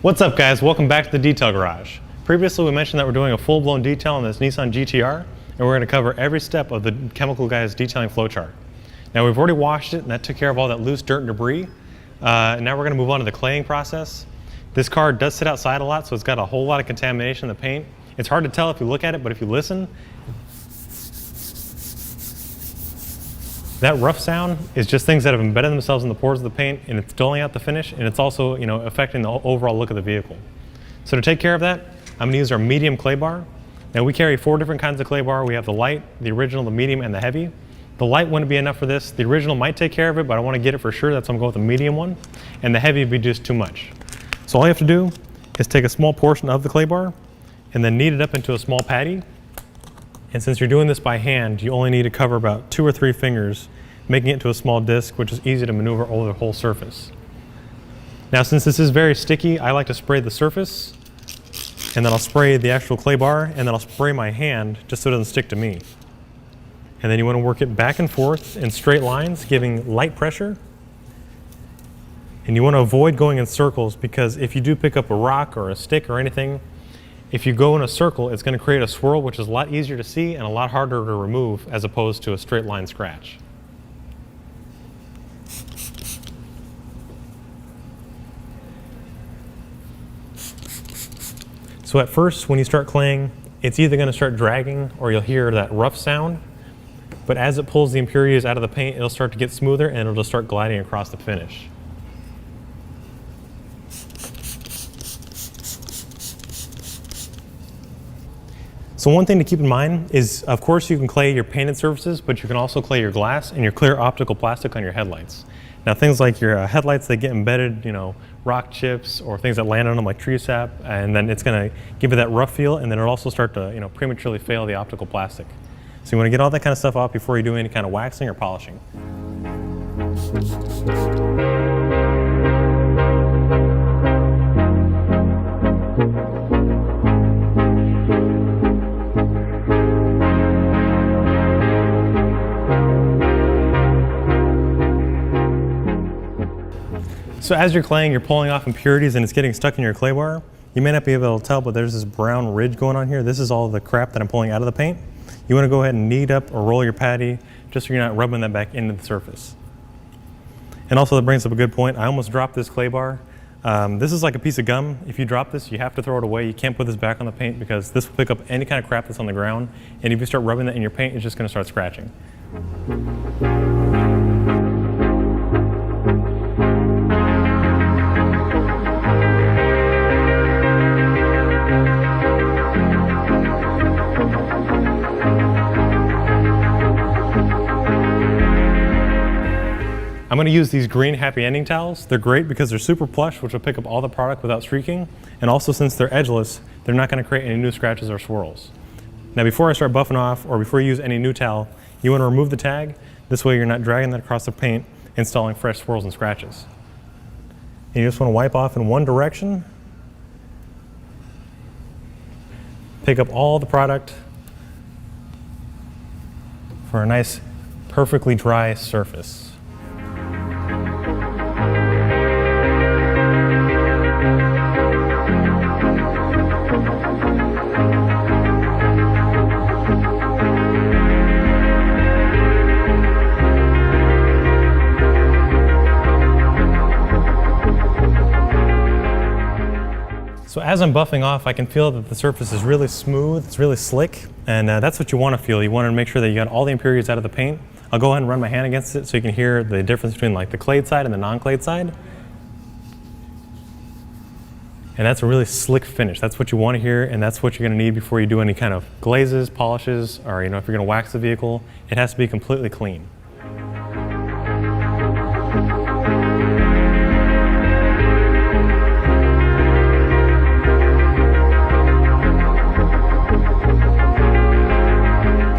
What's up, guys? Welcome back to the Detail Garage. Previously we mentioned that we're doing a full-blown detail on this Nissan GTR, and we're going to cover every step of the chemical guy's detailing flowchart. Now we've already washed it and that took care of all that loose dirt and debris. Now we're going to move on to the claying process. This car does sit outside a lot, so it's got a whole lot of contamination in the paint. It's hard to tell if you look at it, but if you listen, that rough sound is just things that have embedded themselves in the pores of the paint, and it's dulling out the finish, and it's also, affecting the overall look of the vehicle. So to take care of that, I'm going to use our medium clay bar. Now we carry 4 different kinds of clay bar. We have the light, the original, the medium, and the heavy. The light wouldn't be enough for this. The original might take care of it, but I want to get it for sure. That's why I'm going with the medium one. And the heavy would be just too much. So all you have to do is take a small portion of the clay bar and then knead it up into a small patty. And since you're doing this by hand, you only need to cover about 2 or 3 fingers, making it into a small disc, which is easy to maneuver over the whole surface. Now, since this is very sticky, I like to spray the surface, and then I'll spray the actual clay bar, and then I'll spray my hand just so it doesn't stick to me. And then you want to work it back and forth in straight lines, giving light pressure. And you want to avoid going in circles, because if you do pick up a rock or a stick or anything, if you go in a circle, it's going to create a swirl, which is a lot easier to see and a lot harder to remove as opposed to a straight line scratch. So at first, when you start claying, it's either going to start dragging or you'll hear that rough sound. But as it pulls the impurities out of the paint, it'll start to get smoother and it'll just start gliding across the finish. So one thing to keep in mind is, of course, you can clay your painted surfaces, but you can also clay your glass and your clear optical plastic on your headlights. Now things like your headlights, they get embedded, rock chips or things that land on them like tree sap, and then it's going to give it that rough feel, and then it'll also start to prematurely fail the optical plastic. So you want to get all that kind of stuff off before you do any kind of waxing or polishing. So as you're claying, you're pulling off impurities and it's getting stuck in your clay bar. You may not be able to tell, but there's this brown ridge going on here. This is all the crap that I'm pulling out of the paint. You want to go ahead and knead up or roll your patty just so you're not rubbing that back into the surface. And also that brings up a good point. I almost dropped this clay bar. This is like a piece of gum. If you drop this, you have to throw it away. You can't put this back on the paint because this will pick up any kind of crap that's on the ground. And if you start rubbing that in your paint, it's just going to start scratching. I'm going to use these green happy ending towels. They're great because they're super plush, which will pick up all the product without streaking. And also, since they're edgeless, they're not going to create any new scratches or swirls. Now before I start buffing off, or before you use any new towel, you want to remove the tag. This way you're not dragging that across the paint, installing fresh swirls and scratches. And you just want to wipe off in one direction. Pick up all the product for a nice, perfectly dry surface. So as I'm buffing off, I can feel that the surface is really smooth, it's really slick, and that's what you want to feel. You want to make sure that you got all the impurities out of the paint. I'll go ahead and run my hand against it so you can hear the difference between like the clayed side and the non-clayed side. And that's a really slick finish. That's what you want to hear, and that's what you're going to need before you do any kind of glazes, polishes, or if you're going to wax the vehicle. It has to be completely clean.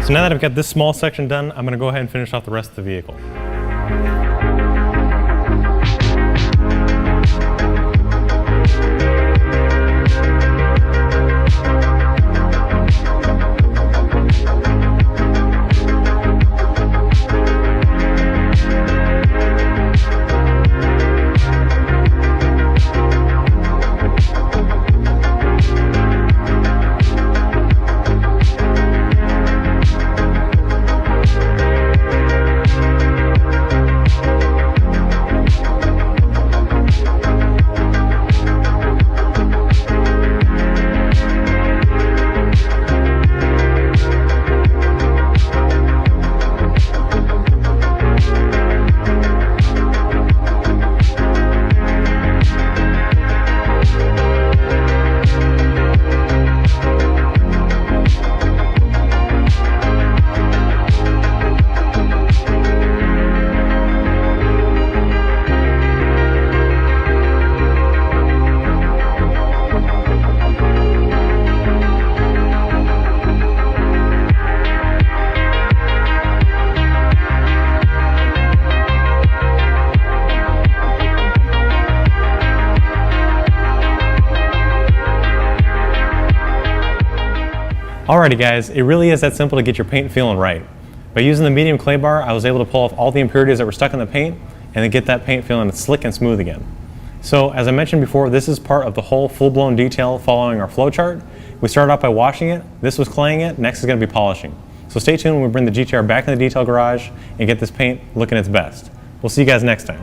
So now that I've got this small section done, I'm going to go ahead and finish off the rest of the vehicle. Alrighty guys, it really is that simple to get your paint feeling right. By using the medium clay bar, I was able to pull off all the impurities that were stuck in the paint and then get that paint feeling slick and smooth again. So as I mentioned before, this is part of the whole full-blown detail following our flow chart. We started off by washing it, this was claying it, next is going to be polishing. So stay tuned when we bring the GTR back in the detail garage and get this paint looking its best. We'll see you guys next time.